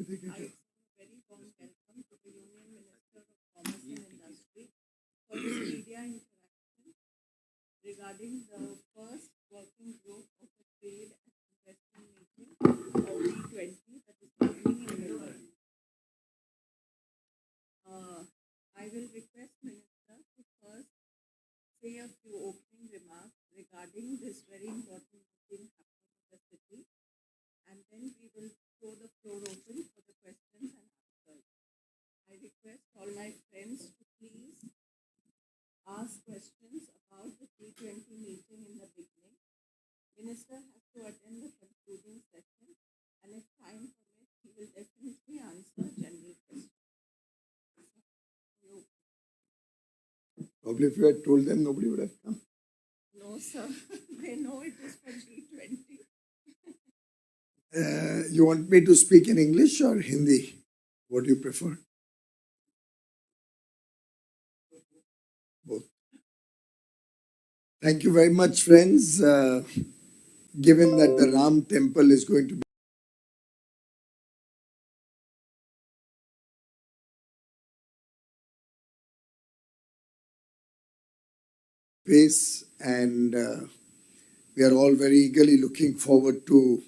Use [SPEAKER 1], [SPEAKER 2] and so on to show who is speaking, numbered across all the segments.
[SPEAKER 1] I very warm welcome to the Union Minister of Commerce and Industry for this media interaction regarding the first working group of the trade and investment meeting of G20 that is happening in Mumbai. I will request Minister to first say a few opening remarks regarding this very important meeting happening in the city, and then we will throw the floor open for the questions and answers. I request all my friends to please ask questions about the G20 meeting in the beginning. Minister has to attend the concluding session, and if time permits, he will definitely answer general questions. You.
[SPEAKER 2] Probably if you had told them, nobody would have come.
[SPEAKER 1] No, sir. They know it is for G20.
[SPEAKER 2] You want me to speak in English or Hindi? What do you prefer? Both. Thank you very much, friends. Given that the Ram temple is going to be space, and we are all very eagerly looking forward to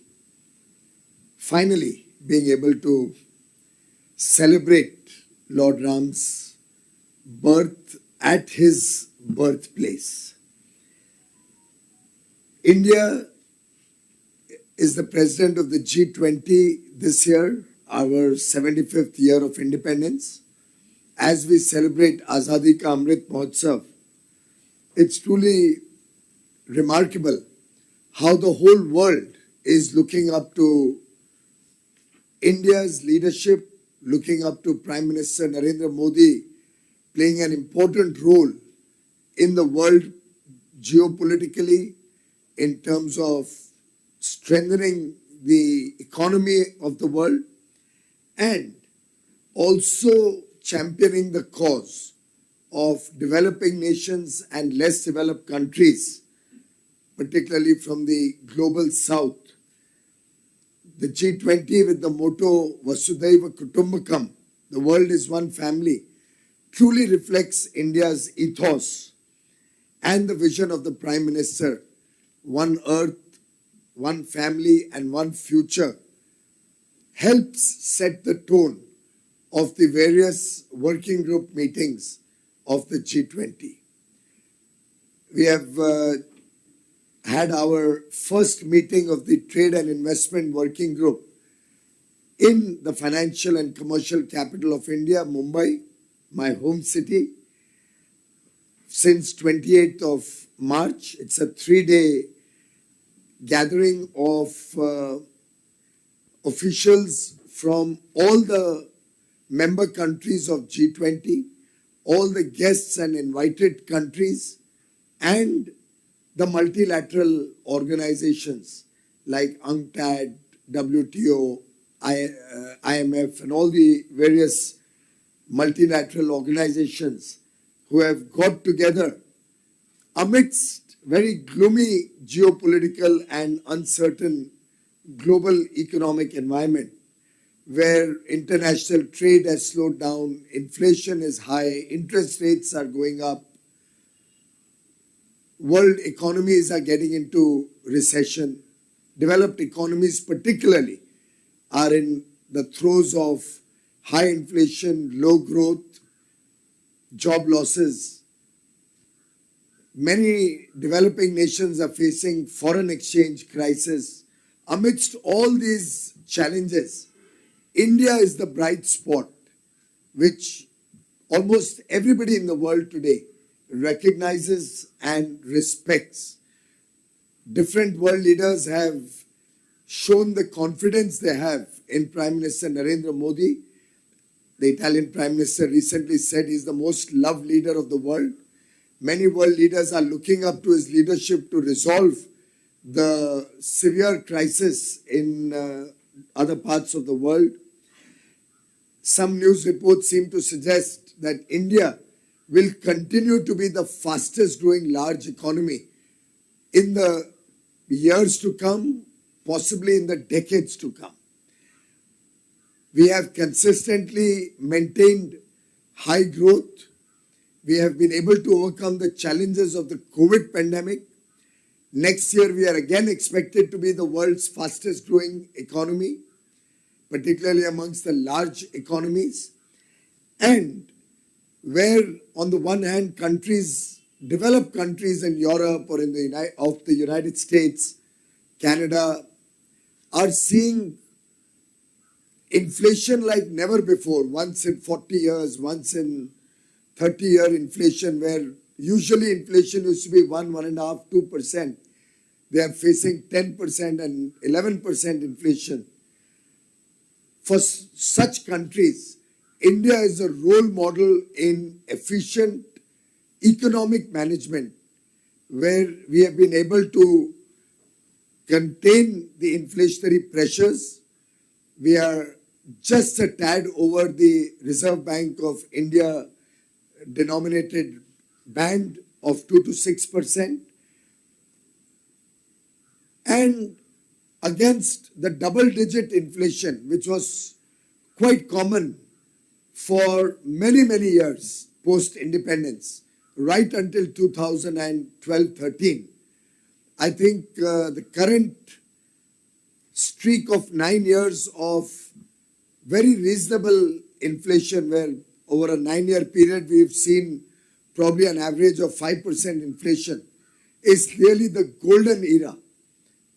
[SPEAKER 2] finally being able to celebrate Lord Ram's birth at his birthplace. India is the president of the G20 this year, our 75th year of independence. As we celebrate Azadi Ka Amrit Mahotsav, it's truly remarkable how the whole world is looking up to India's leadership, looking up to Prime Minister Narendra Modi, playing an important role in the world geopolitically in terms of strengthening the economy of the world and also championing the cause of developing nations and less developed countries, particularly from the global south. The G20 with the motto Vasudhaiva Kutumbakam, the world is one family, truly reflects India's ethos and the vision of the Prime Minister, one earth, one family and one future, helps set the tone of the various working group meetings of the G20. We have had our first meeting of the Trade and Investment Working Group in the financial and commercial capital of India, Mumbai, my home city, since 28th of March. It's a 3-day gathering of officials from all the member countries of G20, all the guests and invited countries, and the multilateral organizations like UNCTAD, WTO, IMF, and all the various multilateral organizations who have got together amidst very gloomy geopolitical and uncertain global economic environment where international trade has slowed down, inflation is high, interest rates are going up, world economies are getting into recession. Developed economies particularly are in the throes of high inflation, low growth, job losses. Many developing nations are facing foreign exchange crisis. Amidst all these challenges, India is the bright spot which almost everybody in the world today recognizes and respects. Different world leaders have shown the confidence they have in Prime Minister Narendra Modi. The Italian Prime Minister recently said he's the most loved leader of the world. Many world leaders are looking up to his leadership to resolve the severe crisis in other parts of the world. Some news reports seem to suggest that India will continue to be the fastest growing large economy in the years to come, possibly in the decades to come. We have consistently maintained high growth. We have been able to overcome the challenges of the COVID pandemic. Next year, we are again expected to be the world's fastest growing economy, particularly amongst the large economies. And where, on the one hand, developed countries in Europe or in the United States, Canada, are seeing inflation like never before, once in 40 years, once in 30-year inflation, where usually inflation used to be 1.5%, 2%. They are facing 10% and 11% inflation. For such countries, India is a role model in efficient economic management, where we have been able to contain the inflationary pressures. We are just a tad over the Reserve Bank of India denominated band of 2 to 6%. And against the double-digit inflation, which was quite common for many, many years post-independence, right until 2012-13, I think the current streak of 9 years of very reasonable inflation, where over a 9-year period we've seen probably an average of 5% inflation, is really the golden era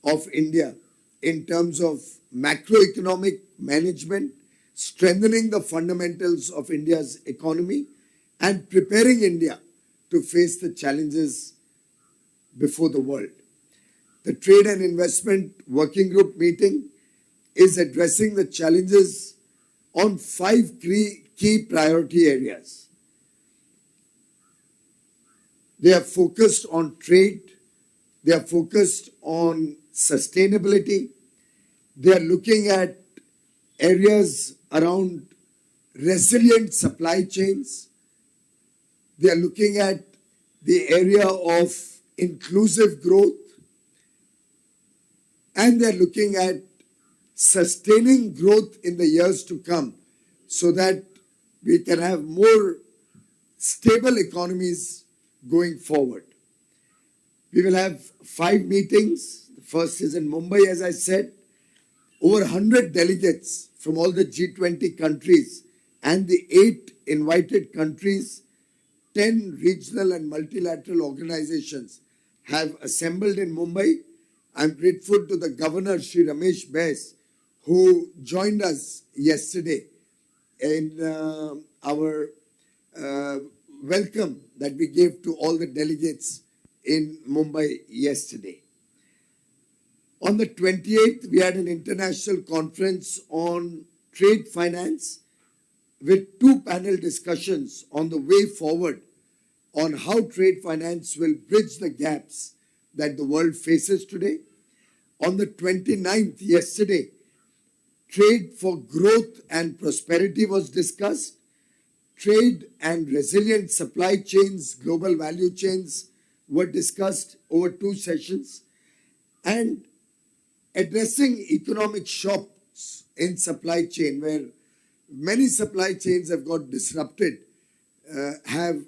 [SPEAKER 2] of India in terms of macroeconomic management, strengthening the fundamentals of India's economy, and preparing India to face the challenges before the world. The Trade and Investment Working Group meeting is addressing the challenges on 5 key priority areas. They are focused on trade, they are focused on sustainability, they are looking at areas around resilient supply chains, they are looking at the area of inclusive growth, and they are looking at sustaining growth in the years to come so that we can have more stable economies going forward. We will have 5 meetings. The first is in Mumbai, as I said. Over 100 delegates from all the G20 countries and the 8 invited countries, 10 regional and multilateral organizations have assembled in Mumbai. I'm grateful to the Governor, Shri Ramesh Bais, who joined us yesterday in our welcome that we gave to all the delegates in Mumbai yesterday. On the 28th, we had an international conference on trade finance with 2 panel discussions on the way forward on how trade finance will bridge the gaps that the world faces today. On the 29th, yesterday, trade for growth and prosperity was discussed. Trade and resilient supply chains, global value chains were discussed over 2 sessions. And addressing economic shocks in supply chain, where many supply chains have got disrupted,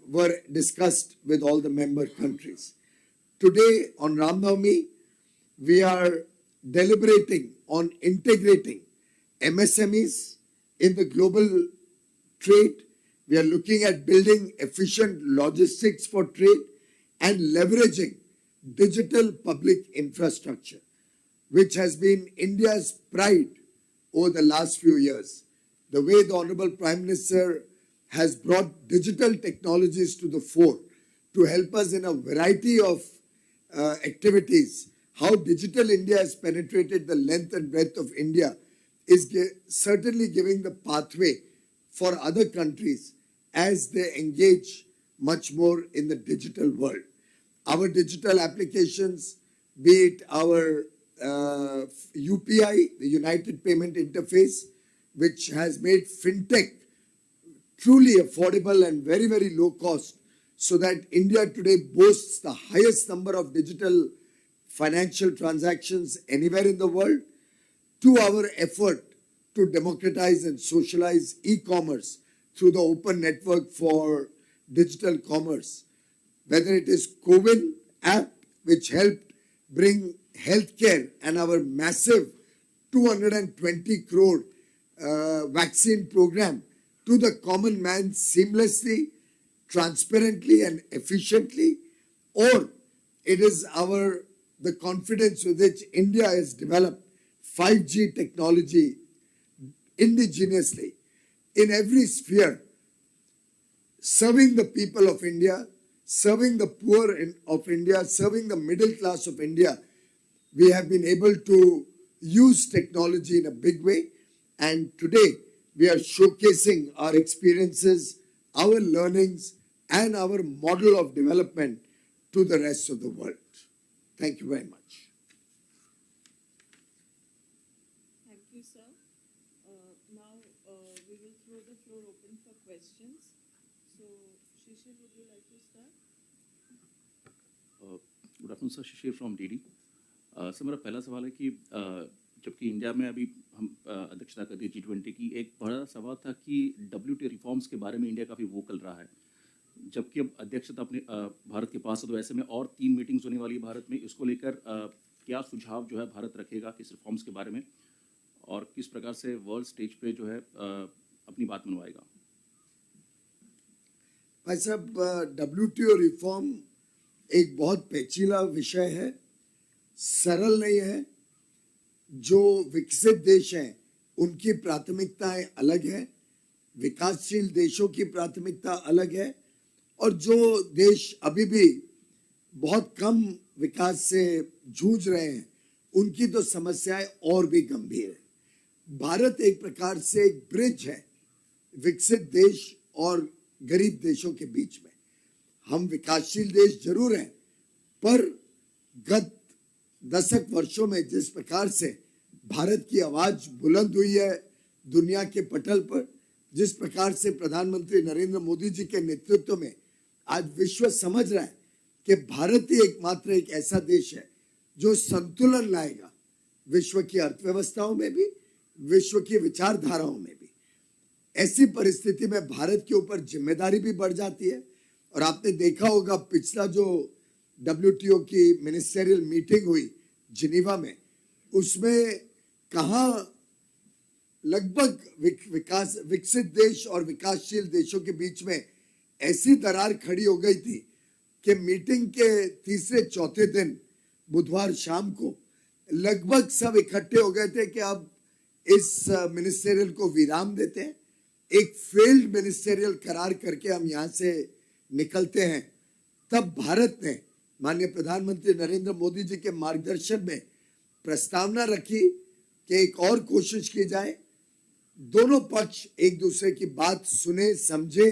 [SPEAKER 2] were discussed with all the member countries. Today on Ram Navami, we are deliberating on integrating MSMEs in the global trade. We are looking at building efficient logistics for trade and leveraging digital public infrastructure, which has been India's pride over the last few years. The way the Honorable Prime Minister has brought digital technologies to the fore to help us in a variety of activities. How Digital India has penetrated the length and breadth of India is certainly giving the pathway for other countries as they engage much more in the digital world. Our digital applications, be it our UPI, the United Payment Interface, which has made fintech truly affordable and very, very low cost, so that India today boasts the highest number of digital financial transactions anywhere in the world, to our effort to democratize and socialize e-commerce through the open network for digital commerce. Whether it is CoWIN app, which helped bring healthcare and our massive 220 crore vaccine program to the common man seamlessly, transparently and efficiently, or it is the confidence with which India has developed 5G technology indigenously in every sphere, serving the people of India, serving the poor of India, serving the middle class of India. We have been able to use technology in a big way, and today we are showcasing our experiences, our learnings, and our model of development to the rest of the world. Thank you very much.
[SPEAKER 1] Thank you, sir. Now we will throw the floor open for questions. So, Shishir, would you like to start?
[SPEAKER 3] Good afternoon sir, Shishir from DD. Sir, मेरा पहला सवाल है कि जबकि India में अभी हम अध्यक्षता करते हैं G20 की, एक बड़ा सवाल था कि WTO रिफॉर्म्स के बारे में इंडिया काफ़ी वोकल रहा है, जबकि अब अध्यक्षता अपने भारत के पास है, तो ऐसे में और 3 मीटिंग्स होने वाली है भारत में। इसको लेकर क्या सुझाव जो है भारत रखेगा किस रिफॉर्म्स के बारे में, और किस प्रकार से वर्ल्ड स्टेज पे जो है अपनी बात मनवाएगा?
[SPEAKER 2] भाई साहब, WTO रिफॉर्म एक बहुत पेचीदा विषय है, सरल नहीं है। जो विकसित देश हैं उनकी प्राथमिकताएं अलग है, विकासशील देशों की प्राथमिकता अलग है, और जो देश अभी भी बहुत कम विकास से जूझ रहे हैं उनकी तो समस्याएं और भी गंभीर है। भारत एक प्रकार से एक ब्रिज है विकसित देश और गरीब देशों के बीच में। हम विकासशील देश जरूर हैं, पर गत दशक वर्षों में जिस प्रकार से भारत की आवाज बुलंद हुई है दुनिया के पटल पर, जिस प्रकार से प्रधानमंत्री नरेंद्र मोदी जी के नेतृत्व में आज विश्व समझ रहा है कि भारत ही एकमात्र एक ऐसा देश है जो संतुलन लाएगा विश्व की अर्थव्यवस्थाओं में भी, विश्व की विचारधाराओं में भी। ऐसी परिस्थिति में भारत के ऊपर जिम्मेदारी भी बढ़ जाती है। और आपने देखा होगा पिछला जो WTO की मिनिस्टेरियल मीटिंग हुई जिनीवा में, उसमें कहाँ लगभग विकसित देश और विकासशील देशों के बीच में ऐसी दरार खड़ी हो गई थी कि मीटिंग के तीसरे चौथे दिन बुधवार शाम को लगभग सब इकट्ठे हो गए थे कि अब इस मिनिस्टेरियल को विराम देते हैं, एक फेल्ड मिनिस्टेरियल करार करके हम यहाँ से निकलते हैं। तब भारत ने माननीय प्रधानमंत्री नरेंद्र मोदी जी के मार्गदर्शन में प्रस्तावना रखी कि एक और कोशिश की जाए, दोनों पक्ष एक दूसरे की बात सुने, समझे,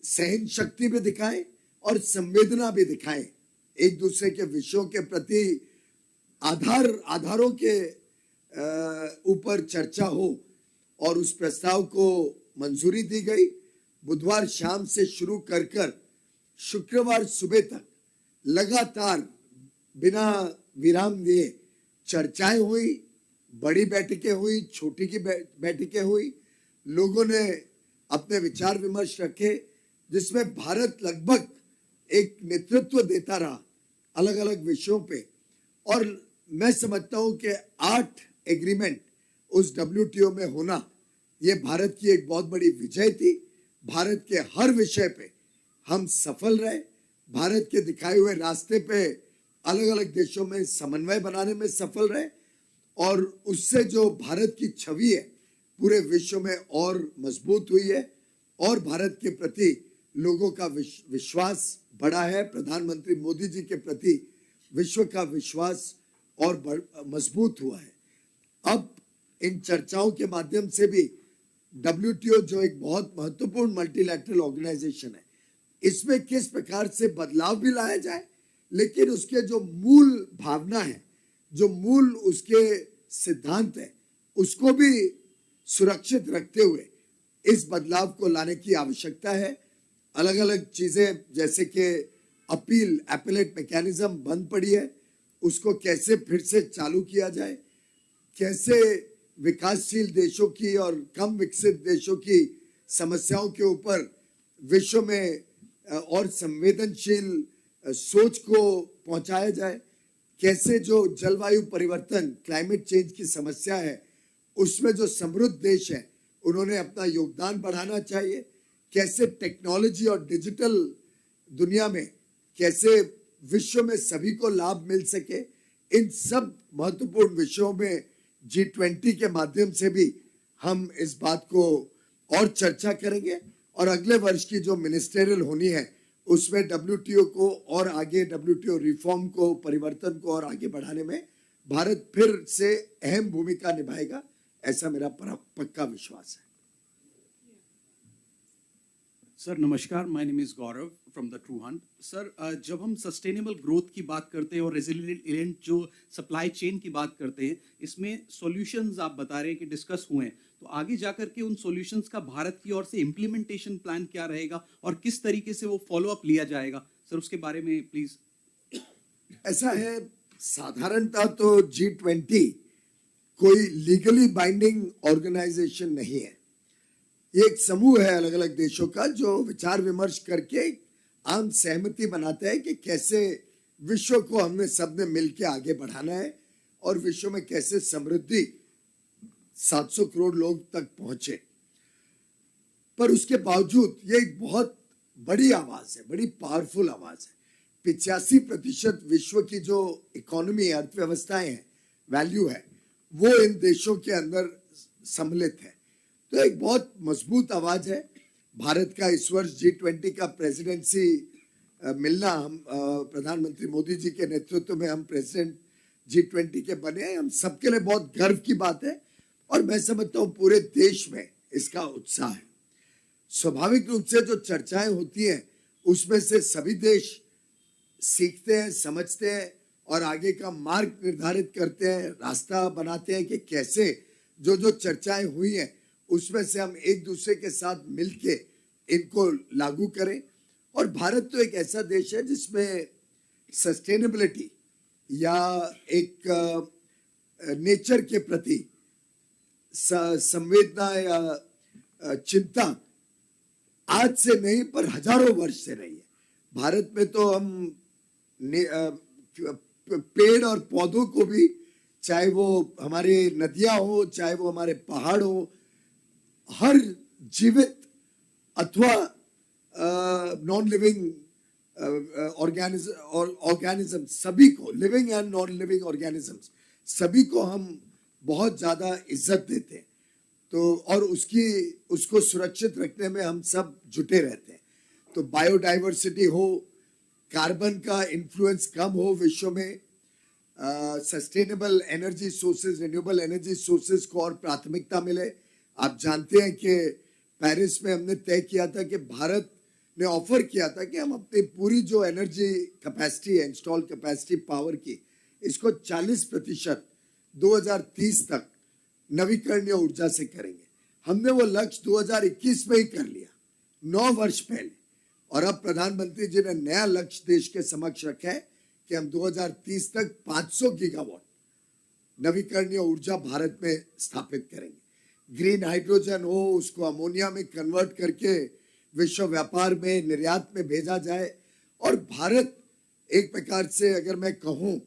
[SPEAKER 2] सहन शक्ति भी दिखाएं और संवेदना भी दिखाएं, एक दूसरे के विषयों के प्रति आधारों के ऊपर चर्चा हो, और उस प्रस्ताव को मंजूरी दी गई। बुधवार शाम से शुरू कर शुक्रवार सुबह तक लगातार बिना विराम दिए चर्चाएं हुई, बड़ी बैठकें हुई, छोटी की बैठकें हुई, लोगों ने अपने विचार विमर्श रखे, जिसमें भारत लगभग एक नेतृत्व देता रहा अलग अलग विषयों पे। और मैं समझता हूं कि 8 एग्रीमेंट उस WTO में होना ये भारत की एक बहुत बड़ी विजय थी। भारत के हर विषय पे हम सफल रहे, भारत के दिखाए हुए रास्ते पे अलग अलग देशों में समन्वय बनाने में सफल रहे, और उससे जो भारत की छवि है पूरे विश्व में और मजबूत हुई है, और भारत के प्रति लोगों का विश्वास बढ़ा है। प्रधानमंत्री मोदी जी के प्रति विश्व का विश्वास और मजबूत हुआ है। अब इन चर्चाओं के माध्यम से भी WTO जो एक बहुत महत्वपूर्ण मल्टीलैटरल ऑर्गेनाइजेशन है, इसमें किस प्रकार से बदलाव भी लाया जाए, लेकिन उसके जो मूल भावना है, जो मूल उसके सिद्धांत है, उसको भी सुरक्षित रखते हुए इस बदलाव को लाने की आवश्यकता है। अलग अलग चीजें जैसे कि अपीलेट मैकेनिज्म बंद पड़ी है, उसको कैसे फिर से चालू किया जाए, कैसे विकासशील देशों की और कम विकसित देशों की समस्याओं के ऊपर विश्व में और संवेदनशील सोच को पहुंचाया जाए, कैसे जो जलवायु परिवर्तन क्लाइमेट चेंज की समस्या है उसमें जो समृद्ध देश है उन्होंने अपना योगदान बढ़ाना चाहिए, कैसे टेक्नोलॉजी और डिजिटल दुनिया में कैसे विश्व में सभी को लाभ मिल सके, इन सब महत्वपूर्ण विषयों में G20 के माध्यम से भी हम इस बात को और चर्चा करेंगे और अगले वर्ष की जो मिनिस्टेरियल होनी है उसमें WTO को और आगे WTO रिफॉर्म को, परिवर्तन को और आगे बढ़ाने में भारत फिर से अहम भूमिका निभाएगा, ऐसा मेरा पक्का विश्वास है।
[SPEAKER 4] सर नमस्कार, my name is Gaurav from the true Hunt. Sir जब हम सस्टेनेबल ग्रोथ की बात करते हैं और रेजिलिएंट जो सप्लाई चेन की बात करते हैं, इसमें सॉल्यूशंस आप बता रहे हैं कि डिस्कस हुए हैं, तो आगे जाकर के उन सॉल्यूशंस का भारत की ओर से इम्प्लीमेंटेशन प्लान क्या रहेगा और किस तरीके से वो फॉलो अप लिया जाएगा, सर उसके बारे में प्लीज।
[SPEAKER 2] ऐसा है, साधारणतः तो G20 कोई लीगली बाइंडिंग ऑर्गेनाइजेशन नहीं है, ये एक समूह है अलग अलग देशों का जो विचार विमर्श करके आम सहमति बनाता है कि कैसे विश्व को हमने सबने मिलकर आगे बढ़ाना है और विश्व में कैसे समृद्धि 700 करोड़ लोग तक पहुंचे। पर उसके बावजूद ये एक बहुत बड़ी आवाज है, बड़ी पावरफुल आवाज है। 85% विश्व की जो इकोनॉमी, अर्थव्यवस्थाएं हैं, वैल्यू है, वो इन देशों के अंदर सम्मिलित है। तो एक बहुत मजबूत आवाज है। भारत का इस वर्ष G20 का प्रेसिडेंसी मिलना, हम प्रधानमंत्री मोदी जी के नेतृत्व में हम प्रेसिडेंट G20 के बने हैं, हम सबके लिए बहुत गर्व की बात है और मैं समझता हूँ पूरे देश में इसका उत्साह है। स्वाभाविक रूप से जो चर्चाएं होती हैं उसमें से सभी देश सीखते हैं, समझते हैं और आगे का मार्ग निर्धारित करते हैं, रास्ता बनाते हैं कि कैसे जो चर्चाएं हुई हैं उसमें से हम एक दूसरे के साथ मिलके इनको लागू करें। और भारत तो एक ऐसा देश है जिसमें सस्टेनेबिलिटी या एक नेचर के प्रति संवेदना या चिंता आज से नहीं पर हजारों वर्ष से रही है। भारत में तो हम पेड़ और पौधों को भी, चाहे वो हमारे नदियां हो, चाहे वो हमारे पहाड़ हो, हर जीवित अथवा नॉन लिविंग ऑर्गेनिज्म सभी को, living and non living organisms सभी को हम बहुत ज्यादा इज्जत देते हैं। तो और उसको सुरक्षित रखने में हम सब जुटे रहते हैं। तो बायोडाइवर्सिटी हो, कार्बन का इन्फ्लुएंस कम हो विश्व में, sustainable energy sources, renewable energy sources को और प्राथमिकता मिले। आप जानते हैं कि पेरिस में हमने तय किया था कि भारत ने ऑफर किया था कि हम अपनी पूरी जो एनर्जी कैपेसिटी है, इंस्टॉल कैपेसिटी पावर की, इसको 40% 2030 तक नवीकरणीय ऊर्जा से करेंगे। हमने वो लक्ष्य 2021 में ही कर लिया, 9 वर्ष पहले। और अब प्रधानमंत्री जी ने नया लक्ष्य देश के समक्ष रखा है कि हम 2030 तक 500 गीगावाट नवीकरणीय ऊर्जा भारत में स्थापित करेंगे। ग्रीन हाइड्रोजन हो, उसको अमोनिया में कन्वर्ट करके विश्व व्यापार में, निर्यात में भेजा जाए और भारत एक प्रकार से, अगर मैं कहूं,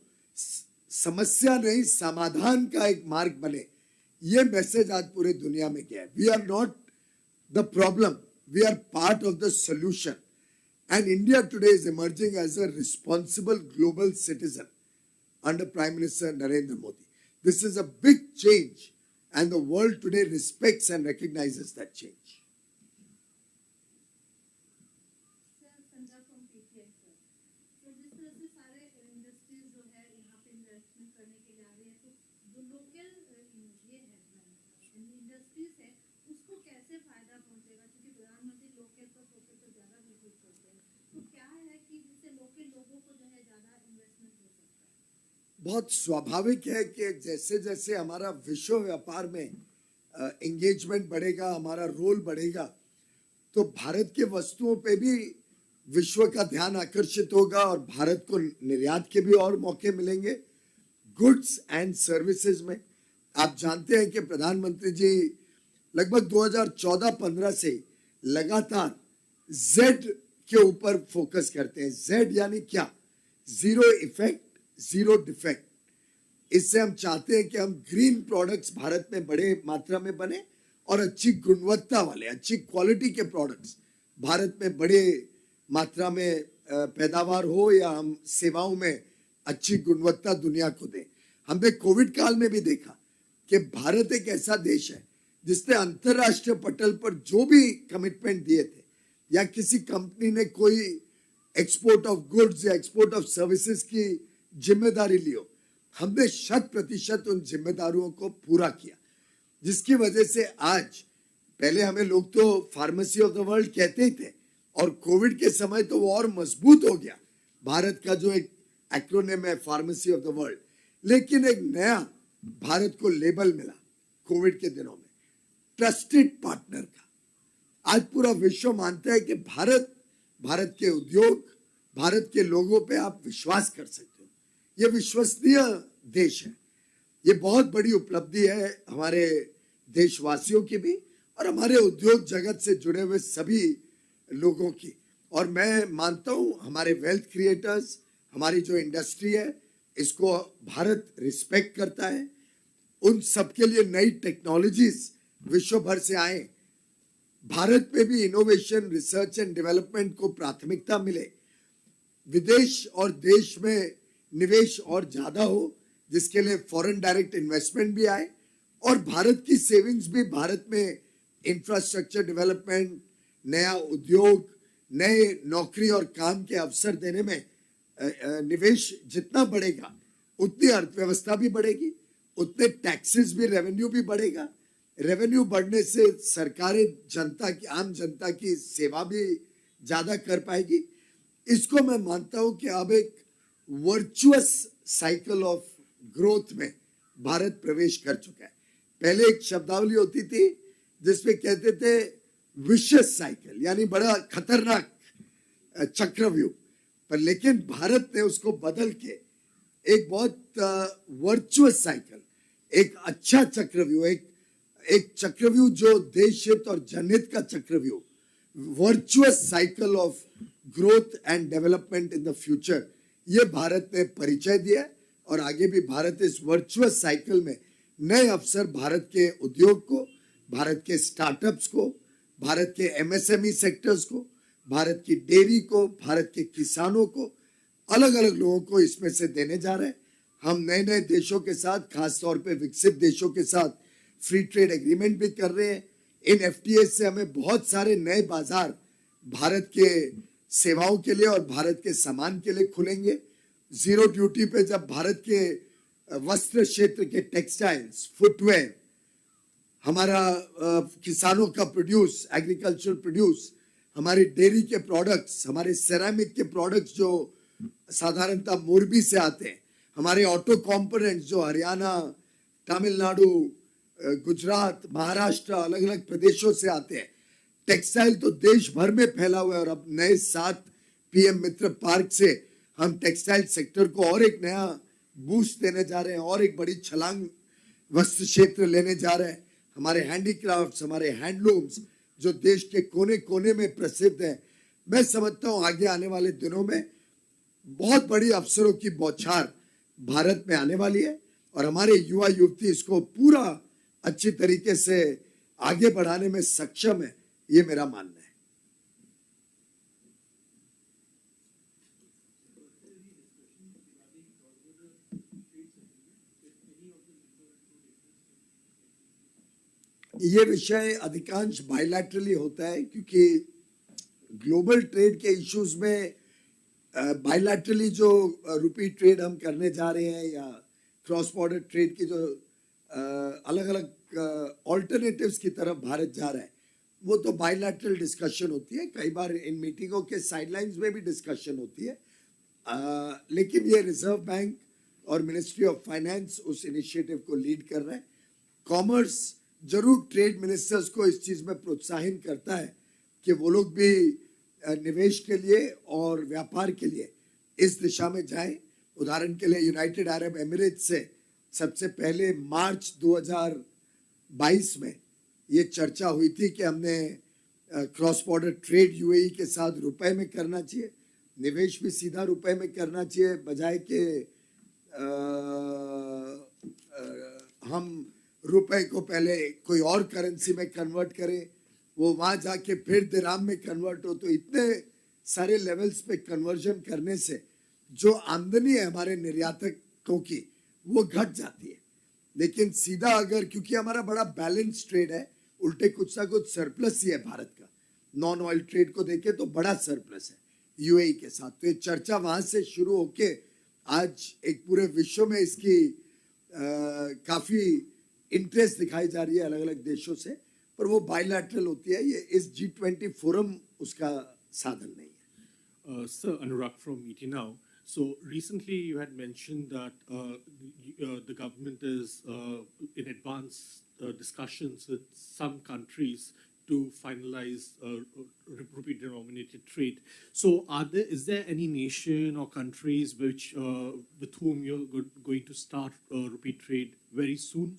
[SPEAKER 2] समस्या नहीं समाधान का एक मार्ग बने, ये मैसेज आज पूरे दुनिया में गया है। We are not the problem, we are part of the solution. And India today is emerging as a responsible global citizen under prime minister Narendra Modi. This is a big change and the world today respects and recognizes that change.
[SPEAKER 5] Sir Sandhya from PTI sir, तो जिस तरह से सारे industries जो है यहाँ पे investment करने के लिए आ रहे हैं, तो जो लोकल ये है इंडस्ट्रीज है उसको कैसे फायदा पहुँचेगा, क्योंकि प्रधानमंत्री लोकल पर फोकस तो ज़्यादा बिल्कुल करते हैं, तो क्या है कि जिससे लोकल लोगों को जो है ज़्यादा इन्वेस्टमेंट हो सकता है?
[SPEAKER 2] बहुत स्वाभाविक है कि जैसे जैसे हमारा विश्व व्यापार में एंगेजमेंट बढ़ेगा, हमारा रोल बढ़ेगा, तो भारत के वस्तुओं पे भी विश्व का ध्यान आकर्षित होगा और भारत को निर्यात के भी और मौके मिलेंगे गुड्स एंड सर्विसेज में। आप जानते हैं कि प्रधानमंत्री जी लगभग 2014-15 से लगातार जेड के ऊपर फोकस करते हैं। जेड यानी क्या? Zero effect, zero defect. इससे हम चाहते हैं कि हम ग्रीन प्रोडक्ट्स भारत में बड़े मात्रा में बने और अच्छी गुणवत्ता वाले, अच्छी क्वालिटी के प्रोडक्ट्स भारत में बड़े मात्रा में पैदावार हो, या हम सेवाओं में अच्छी गुणवत्ता दुनिया को दें। हमने कोविड काल में भी देखा कि भारत एक ऐसा देश है जिसने अंतरराष्ट्रीय पटल पर जो भी कमिटमेंट दिए थे, या किसी कंपनी ने कोई एक्सपोर्ट ऑफ गुड्स या एक्सपोर्ट ऑफ सर्विसेज की जिम्मेदारी ली हो, हमने 100% उन जिम्मेदारियों को पूरा किया, जिसकी वजह से आज, पहले हमें लोग तो फार्मेसी ऑफ द वर्ल्ड कहते ही थे, और कोविड के समय तो वो और मजबूत हो गया, भारत का जो एक एक्रोनिम है फार्मेसी ऑफ द वर्ल्ड। लेकिन एक नया भारत को लेबल मिला कोविड के दिनों में, ट्रस्टेड पार्टनर का। आज पूरा विश्व मानता है कि भारत के उद्योग, भारत के लोगों पे आप विश्वास कर सकते हो, ये विश्वसनीय देश है। ये बहुत बड़ी उपलब्धि है हमारे देशवासियों की भी, और हमारे उद्योग जगत से जुड़े हुए सभी लोगों की। और मैं मानता हूं हमारे वेल्थ क्रिएटर्स, हमारी जो इंडस्ट्री है, इसको भारत रिस्पेक्ट करता है। उन सबके लिए नई टेक्नोलॉजीज विश्व भर से आए, भारत में भी इनोवेशन, रिसर्च एंड डेवलपमेंट को प्राथमिकता मिले, विदेश और देश में निवेश और ज्यादा हो, जिसके लिए फॉरेन डायरेक्ट इन्वेस्टमेंट भी आए, और भारत की सेविंग्स भी भारत में इंफ्रास्ट्रक्चर डेवलपमेंट, नया उद्योग, नए नौकरी और काम के अवसर देने में निवेश जितना बढ़ेगा, उतनी अर्थव्यवस्था भी बढ़ेगी, उतने टैक्सेस भी, रेवेन्यू भी बढ़ेगा। रेवेन्यू बढ़ने से सरकारें जनता की, आम जनता की सेवा भी ज्यादा कर पाएगी। इसको मैं मानता हूं कि अब एक वर्चुअस साइकिल ऑफ ग्रोथ में भारत प्रवेश कर चुका है। पहले एक शब्दावली होती थी जिसमें कहते थे विशियस साइकिल, यानी बड़ा खतरनाक चक्रव्यूह, पर लेकिन भारत ने उसको बदल के एक बहुत वर्चुअस साइकिल, एक अच्छा चक्रव्यूह, एक चक्रव्यूह जो देश हित और जनहित का चक्रव्यूह, virtuous cycle of growth and development in the future, ये भारत ने परिचय दिया है। और आगे भी भारत इस वर्चुअस साइकिल में नए अवसर भारत के उद्योग को, भारत के स्टार्टअप्स को, भारत के एमएसएमई सेक्टर्स को, भारत की डेयरी को, भारत के किसानों को, अलग अलग लोगों को इसमें से देने जा रहे हैं। हम नए नए देशों के साथ, खासतौर पे विकसित देशों के साथ फ्री ट्रेड एग्रीमेंट भी कर रहे हैं। इन एफटीए से हमें बहुत सारे नए बाजार भारत के सेवाओं के लिए और भारत के सामान के लिए खुलेंगे। जीरो ड्यूटी पे जब भारत के वस्त्र क्षेत्र के टेक्सटाइल्स, फुटवेयर, हमारा किसानों का प्रोड्यूस, एग्रीकल्चर प्रोड्यूस, हमारी डेयरी के प्रोडक्ट्स, हमारे सेरामिक के प्रोडक्ट्स जो साधारणतः मोरबी से आते हैं, हमारे ऑटो कंपोनेंट्स जो हरियाणा, तमिलनाडु, गुजरात, महाराष्ट्र, अलग अलग प्रदेशों से आते हैं। टेक्सटाइल तो देश भर में फैला हुआ है, और अब नए 7 पीएम मित्र पार्क से हम टेक्सटाइल सेक्टर को और एक नया बूस्ट देने जा रहे हैं, और एक बड़ी छलांग वस्त्र क्षेत्र लेने जा रहे हैं। हमारे हैंडीक्राफ्ट्स, हमारे हैंडलूम्स जो देश के कोने कोने में प्रसिद्ध है। मैं समझता हूं आगे आने वाले दिनों में बहुत बड़ी अवसरों की बौछार भारत में आने वाली है, और हमारे युवा युवती इसको पूरा अच्छी तरीके से आगे बढ़ाने में सक्षम है, ये मेरा मानना है। ये विषय अधिकांश बायलैटरली होता है, क्योंकि ग्लोबल ट्रेड के इश्यूज में बायलैटरली जो रुपी ट्रेड हम करने जा रहे हैं, या क्रॉस बॉर्डर ट्रेड की जो अलग अलग ऑल्टरनेटिव्स की तरफ भारत जा रहा है, वो तो बायलैटरल डिस्कशन होती है। कई बार इन मीटिंगों के साइडलाइंस में भी डिस्कशन होती है, लेकिन ये रिजर्व बैंक और मिनिस्ट्री ऑफ फाइनेंस उस इनिशिएटिव को लीड कर रहे हैं। कॉमर्स जरूर ट्रेड मिनिस्टर्स को इस चीज में प्रोत्साहित करता है कि वो लोग भी निवेश के लिए और व्यापार के लिए इस दिशा में जाएं। उदाहरण के लिए यूनाइटेड अरब एमिरेट्स से सबसे पहले मार्च 2022 में ये चर्चा हुई थी कि हमने क्रॉस बॉर्डर ट्रेड यूएई के साथ रुपए में करना चाहिए, निवेश भी सीधा रुपए में करना चाहिए, बजाय के हम रुपए को पहले कोई और करेंसी में कन्वर्ट करें, वो वहां जाके फिर दिरहम में कन्वर्ट हो। तो इतने सारे लेवल्स पे कन्वर्जन करने से जो आमदनी है हमारे निर्यातकों की वो घट जाती है। लेकिन सीधा अगर, क्योंकि हमारा बड़ा बैलेंस ट्रेड है, उल्टे कुछ ना कुछ सरप्लस ही है भारत का, नॉन ऑयल ट्रेड को देखे तो बड़ा सरप्लस है यूएई के साथ। तो ये चर्चा वहां से शुरू होके आज एक पूरे विश्व में इसकी काफी इंटरेस्ट दिखाई जा रही है अलग अलग देशों से, पर वो बायलैटरल होती है, ये इस G20 फोरम उसका साधन नहीं है।
[SPEAKER 6] Sir, Anurag from ET Now. So recently you had mentioned that the government is in advanced discussions with some countries to finalize rupee denominated trade. So is there any nation or countries which with whom you're going to start rupee trade very soon?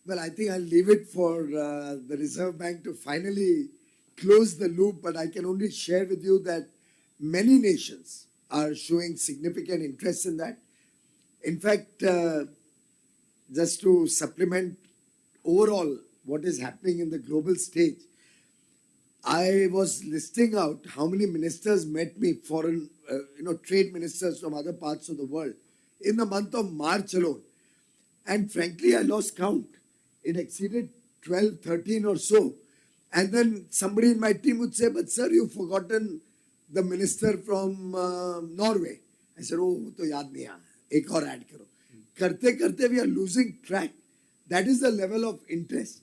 [SPEAKER 2] Well, I think I'll leave it for the Reserve Bank to finally close the loop, but I can only share with you that many nations are showing significant interest in that. In fact, just to supplement overall what is happening in the global stage, I was listing out how many ministers met me, foreign, trade ministers from other parts of the world in the month of March alone. And frankly, I lost count. It exceeded 12, 13 or so. And then somebody in my team would say, but sir, you've forgotten the minister from Norway. I said, oh, wo to yaad nahi aa. Ek aur add karo. Karte karte we are losing track. That is the level of interest.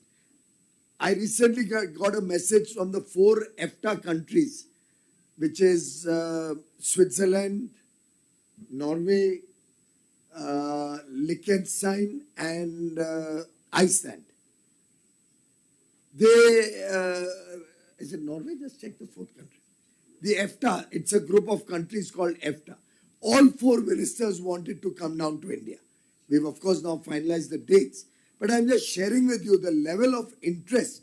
[SPEAKER 2] I recently got a message from the 4 EFTA countries, which is Switzerland, Norway, Liechtenstein, and Iceland. They, is it Norway? Just check the 4th country. The EFTA, it's a group of countries called EFTA. All 4 ministers wanted to come down to India. We've of course now finalized the dates. But I'm just sharing with you the level of interest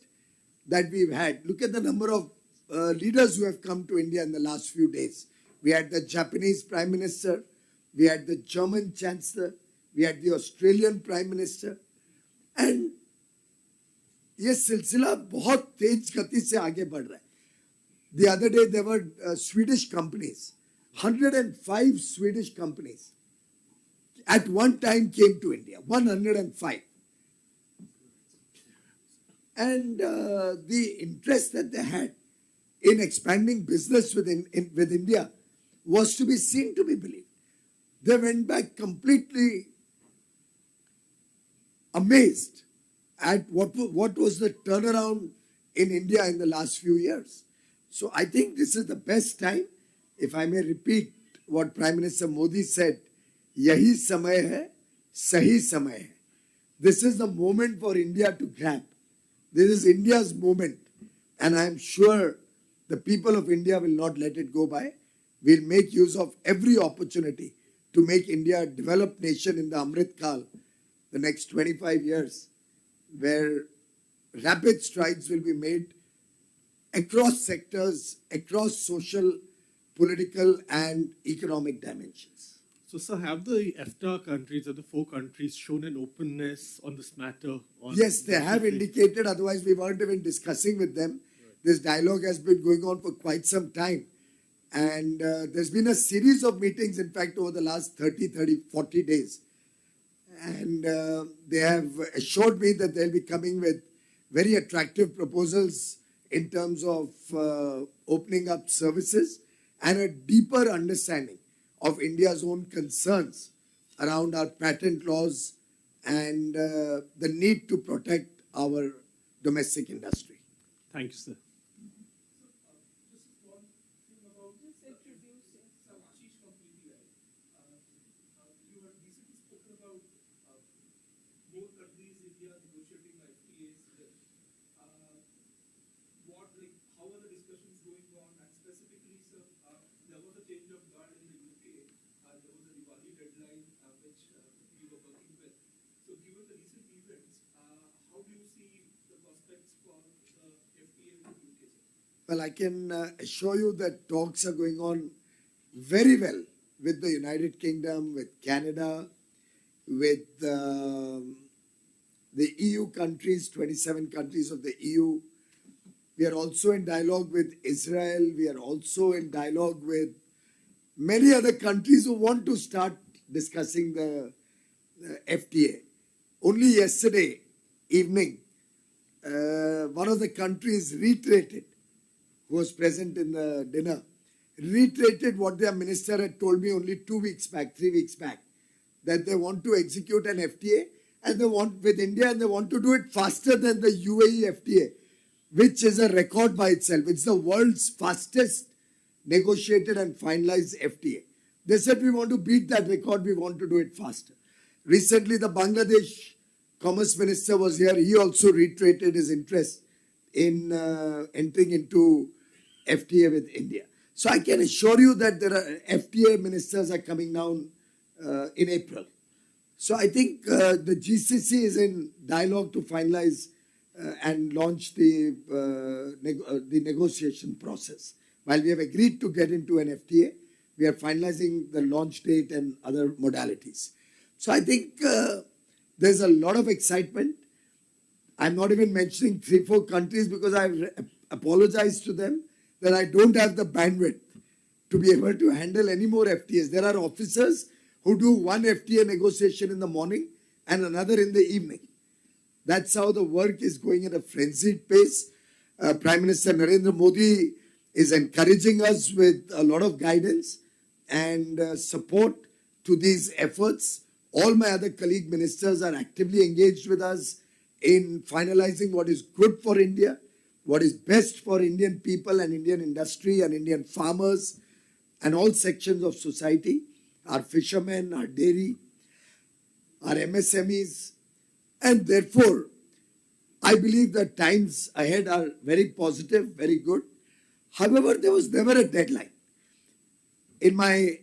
[SPEAKER 2] that we've had. Look at the number of leaders who have come to India in the last few days. We had the Japanese Prime Minister, we had the German Chancellor, we had the Australian Prime Minister. And ये सिलसिला बहुत तेज गति से आगे बढ़ रहा है. The other day there were Swedish companies, 105 Swedish companies at one time came to India, 105. And the interest that they had in expanding business with India was to be seen, to be believed. They went back completely amazed at what was the turnaround in India in the last few years. So I think this is the best time, if I may repeat what Prime Minister Modi said, yahi samay hai, sahi samay hai. This is the moment for India to grab. This is India's moment, and I am sure the people of India will not let it go by. We'll make use of every opportunity to make India a developed nation in the Amrit Kal, the next 25 years, where rapid strides will be made across sectors, across social, political, and economic dimensions.
[SPEAKER 6] So, sir, have the EFTA countries or the 4 countries shown an openness on this matter?
[SPEAKER 2] Yes, they have indicated, otherwise we weren't even discussing with them. This dialogue has been going on for quite some time. And there's been a series of meetings, in fact, over the last 40 days. And they have assured me that they'll be coming with very attractive proposals in terms of opening up services and a deeper understanding of India's own concerns around our patent laws and the need to protect our domestic industry.
[SPEAKER 6] Thank you, sir.
[SPEAKER 7] There was a change of guard in the UK. There was a Diwali deadline which we were
[SPEAKER 2] Well, I can assure you that talks are going on very well with the United Kingdom, with Canada, with the EU countries, 27 countries of the EU. We are also in dialogue with Israel. We are also in dialogue with many other countries who want to start discussing the FTA. Only yesterday evening, one of the countries reiterated, who was present in the dinner, reiterated what their minister had told me only 2 weeks back, 3 weeks back, that they want to execute an FTA and they want with India and they want to do it faster than the UAE FTA, which is a record by itself. It's the world's fastest negotiated and finalized FTA. They said we want to beat that record, we want to do it faster. Recently, the Bangladesh Commerce Minister was here. He also reiterated his interest in entering into FTA with India. So I can assure you that there are FTA ministers are coming down in April. So I think the GCC is in dialogue to finalize and launch the negotiation process. While we have agreed to get into an FTA, we are finalizing the launch date and other modalities. So I think there's a lot of excitement. I'm not even mentioning 3-4 countries because I've apologized to them that I don't have the bandwidth to be able to handle any more FTAs. There are officers who do one FTA negotiation in the morning and another in the evening. That's how the work is going at a frenzied pace. Prime Minister Narendra Modi is encouraging us with a lot of guidance and support to these efforts. All my other colleague ministers are actively engaged with us in finalizing what is good for India, what is best for Indian people and Indian industry and Indian farmers and all sections of society, our fishermen, our dairy, our MSMEs. And therefore, I believe that times ahead are very positive, very good. However, there was never a deadline. In my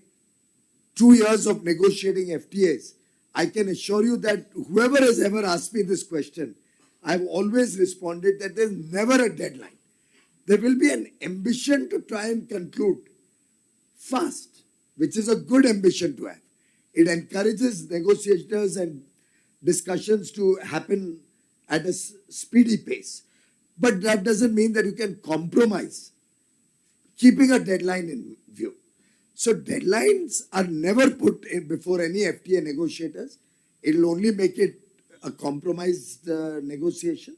[SPEAKER 2] 2 years of negotiating FTAs, I can assure you that whoever has ever asked me this question, I've always responded that there's never a deadline. There will be an ambition to try and conclude fast, which is a good ambition to have. It encourages negotiators and discussions to happen at a speedy pace. But that doesn't mean that you can compromise, keeping a deadline in view. So deadlines are never put in before any FTA negotiators. It will only make it a compromised negotiation.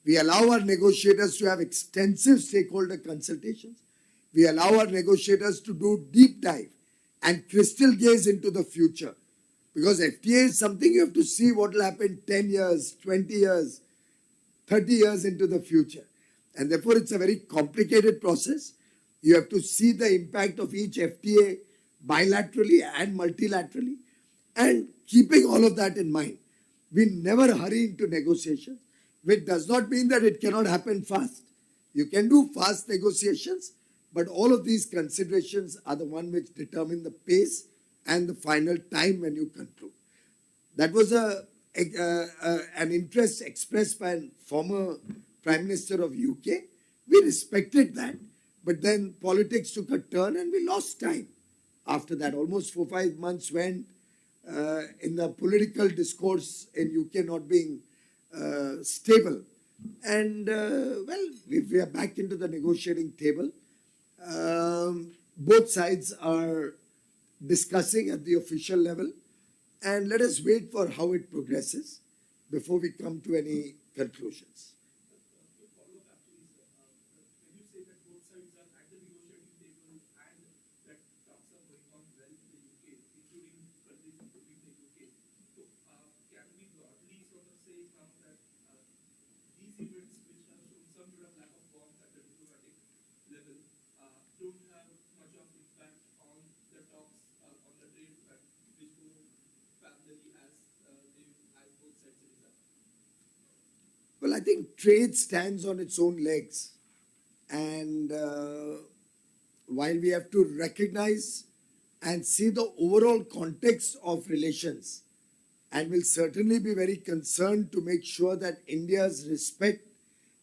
[SPEAKER 2] We allow our negotiators to have extensive stakeholder consultations. We allow our negotiators to do deep dive and crystal gaze into the future. Because FTA is something you have to see what will happen 10 years, 20 years, 30 years into the future. And therefore, it's a very complicated process. You have to see the impact of each FTA bilaterally and multilaterally. And keeping all of that in mind, we never hurry into negotiations, which does not mean that it cannot happen fast. You can do fast negotiations, but all of these considerations are the one which determine the pace and the final time when you conclude. That was an interest expressed by a former Prime Minister of UK. We respected that. But then politics took a turn and we lost time. After that, almost 4-5 months went in the political discourse in UK not being stable. And well, we are back into the negotiating table. Both sides are discussing at the official level. And let us wait for how it progresses before we come to any conclusions. Well, I think trade stands on its own legs. And while we have to recognize and see the overall context of relations, and will certainly be very concerned to make sure that India's respect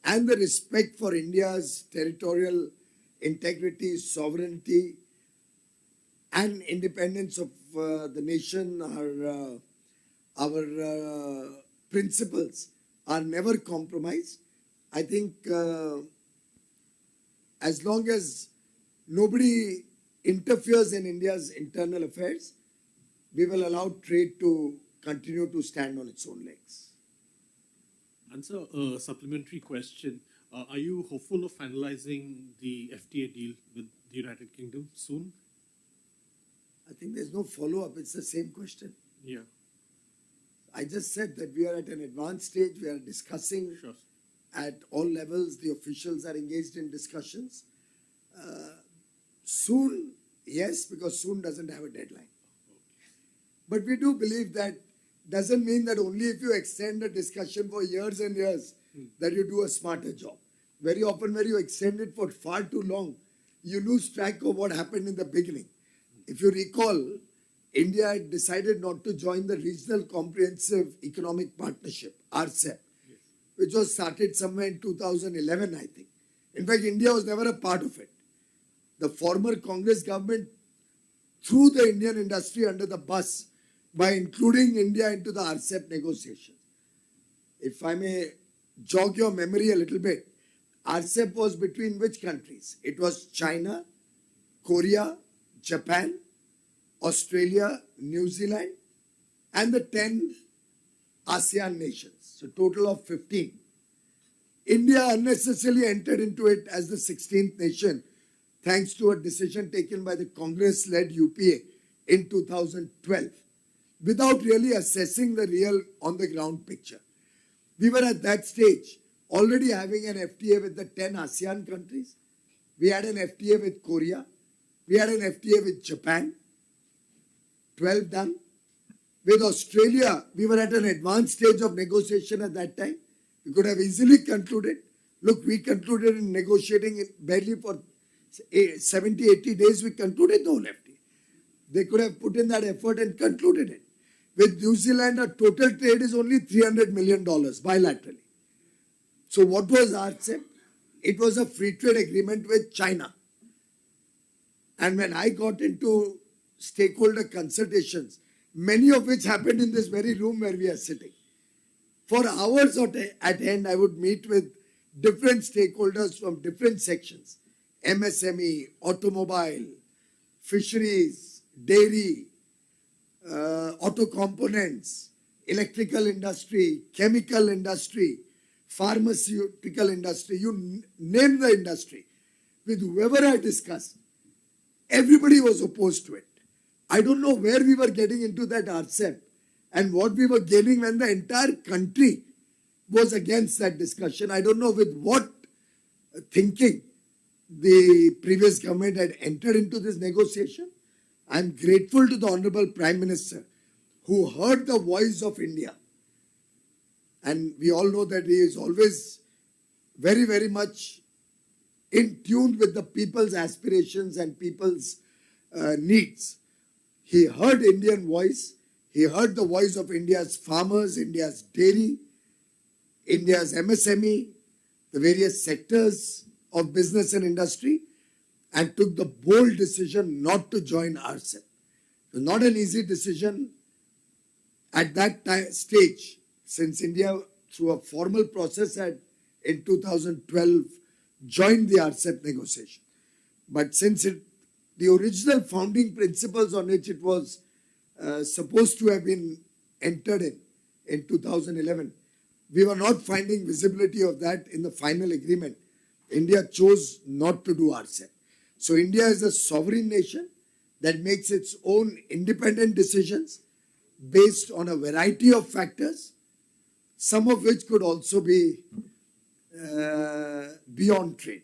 [SPEAKER 2] and the respect for India's territorial integrity, sovereignty, and independence of the nation, our principles are never compromised. I think as long as nobody interferes in India's internal affairs, we will allow trade to continue to stand on its own legs.
[SPEAKER 6] Answer a supplementary question. Are you hopeful of finalizing the FTA deal with the United Kingdom soon?
[SPEAKER 2] I think there's no follow-up. It's the same question.
[SPEAKER 6] Yeah,
[SPEAKER 2] I just said that we are at an advanced stage. We are discussing
[SPEAKER 6] sure.
[SPEAKER 2] at all levels. The officials are engaged in discussions. Soon, yes, because soon doesn't have a deadline. But we do believe that doesn't mean that only if you extend a discussion for years and years that you do a smarter job. Very often when you extend it for far too long, you lose track of what happened in the beginning. If you recall, India had decided not to join the Regional Comprehensive Economic Partnership, RCEP, which was started somewhere in 2011, I think. In fact, India was never a part of it. The former Congress government threw the Indian industry under the bus by including India into the RCEP negotiations. If I may jog your memory a little bit, RCEP was between which countries? It was China, Korea, Japan, Australia, New Zealand, and the 10 ASEAN nations. So total of 15. India unnecessarily entered into it as the 16th nation thanks to a decision taken by the Congress-led UPA in 2012 without really assessing the real on-the-ground picture. We were at that stage already having an FTA with the 10 ASEAN countries. We had an FTA with Korea. We had an FTA with Japan. 12 done. With Australia, we were at an advanced stage of negotiation at that time. We could have easily concluded. Look, we concluded in negotiating it barely for 70, 80 days. We concluded the whole FTA. They could have put in that effort and concluded it. With New Zealand, our total trade is only $300 million bilaterally. So what was RCEP? It was a free trade agreement with China. And when I got into stakeholder consultations, many of which happened in this very room where we are sitting, for hours at end, I would meet with different stakeholders from different sections: MSME, automobile, fisheries, dairy, auto components, electrical industry, chemical industry, pharmaceutical industry, you name the industry. With whoever I discussed, everybody was opposed to it. I don't know where we were getting into that RCEP and what we were gaining when the entire country was against that discussion. I don't know with what thinking the previous government had entered into this negotiation. I'm grateful to the Honorable Prime Minister who heard the voice of India. And we all know that he is always very, very much in tune with the people's aspirations and people's needs. He heard Indian voice. He heard the voice of India's farmers, India's dairy, India's MSME, the various sectors of business and industry, and took the bold decision not to join RCEP. It was not an easy decision at that stage, since India, through a formal process, had in 2012 joined the RCEP negotiation. But since the original founding principles on which it was supposed to have been entered in 2011, we were not finding visibility of that in the final agreement. India chose not to do RCEP. So India is a sovereign nation that makes its own independent decisions based on a variety of factors, some of which could also be beyond trade.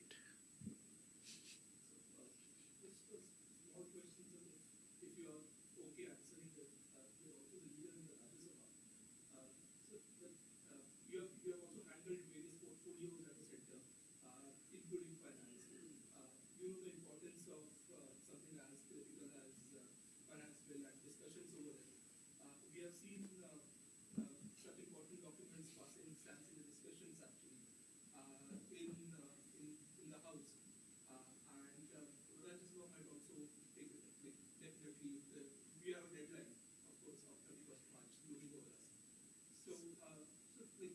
[SPEAKER 7] in the House. And Rajya Sabha might also take it. Definitely, we have a deadline, of course, of 31st March looming over us. So,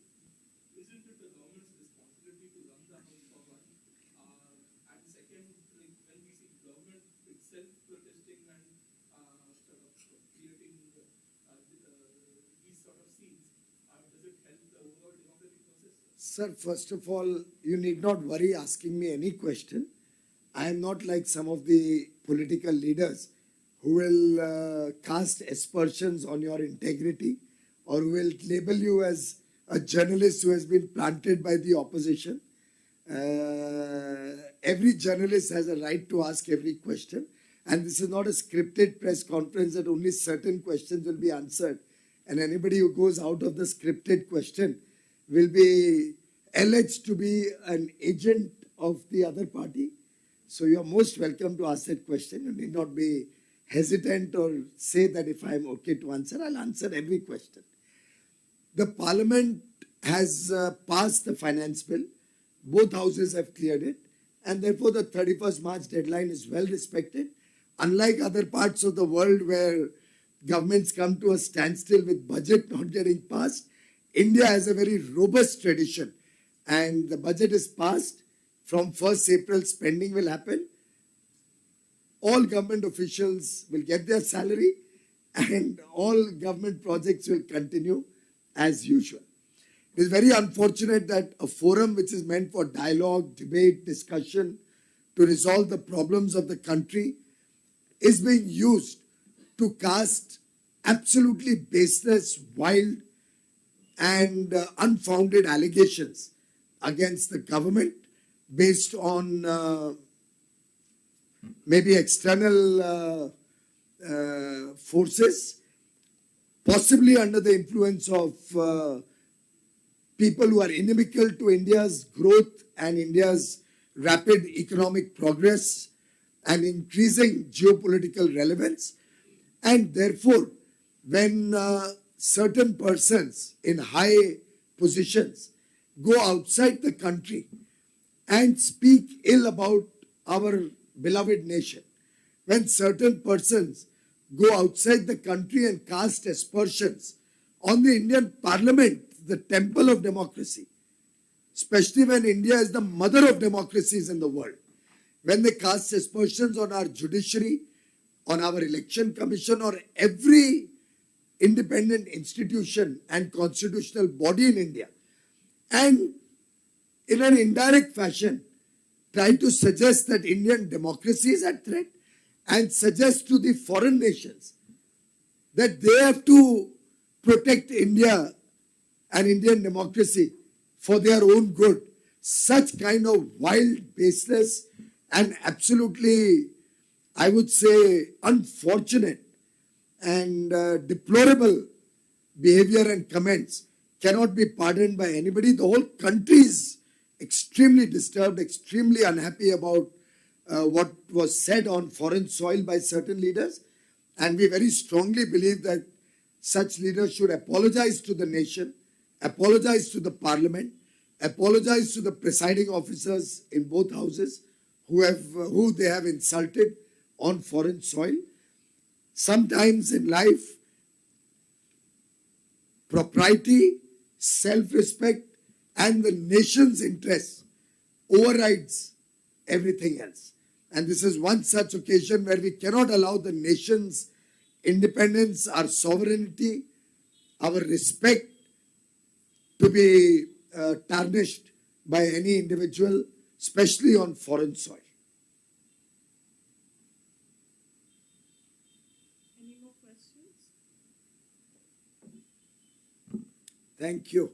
[SPEAKER 7] isn't it the government's responsibility to run the House for one? And second, when we see government itself protesting and sort of creating these sort of scenes, does it help the overall democratic process?
[SPEAKER 2] Sir, first of all, you need not worry asking me any question. I am not like some of the political leaders who will cast aspersions on your integrity or who will label you as a journalist who has been planted by the opposition. Every journalist has a right to ask every question, and this is not a scripted press conference that only certain questions will be answered, and anybody who goes out of the scripted question will be alleged to be an agent of the other party. So you are most welcome to ask that question. You need not be hesitant or say that if I am okay to answer, I'll answer every question. The Parliament has passed the finance bill. Both houses have cleared it, and therefore the 31st March deadline is well respected. Unlike other parts of the world where governments come to a standstill with budget not getting passed, India has a very robust tradition, and the budget is passed. From 1st April, spending will happen. All government officials will get their salary, and all government projects will continue as usual. It is very unfortunate that a forum which is meant for dialogue, debate, discussion to resolve the problems of the country is being used to cast absolutely baseless, wild and unfounded allegations against the government based on maybe external forces, possibly under the influence of people who are inimical to India's growth and India's rapid economic progress and increasing geopolitical relevance. And therefore, when certain persons in high positions go outside the country and speak ill about our beloved nation, when certain persons go outside the country and cast aspersions on the Indian Parliament, the temple of democracy, especially when India is the mother of democracies in the world, when they cast aspersions on our judiciary, on our election commission, or every independent institution and constitutional body in India, and in an indirect fashion try to suggest that Indian democracy is at threat and suggest to the foreign nations that they have to protect India and Indian democracy for their own good. Such kind of wild, baseless and absolutely, I would say, unfortunate and deplorable behavior and comments cannot be pardoned by anybody. The whole country is extremely disturbed, extremely unhappy about what was said on foreign soil by certain leaders. And we very strongly believe that such leaders should apologize to the nation, apologize to the parliament, apologize to the presiding officers in both houses who they have insulted on foreign soil. Sometimes in life, propriety, self-respect, and the nation's interest overrides everything else. And this is one such occasion where we cannot allow the nation's independence, our sovereignty, our respect to be tarnished by any individual, especially on foreign soil.
[SPEAKER 1] Any more questions?
[SPEAKER 2] Thank you.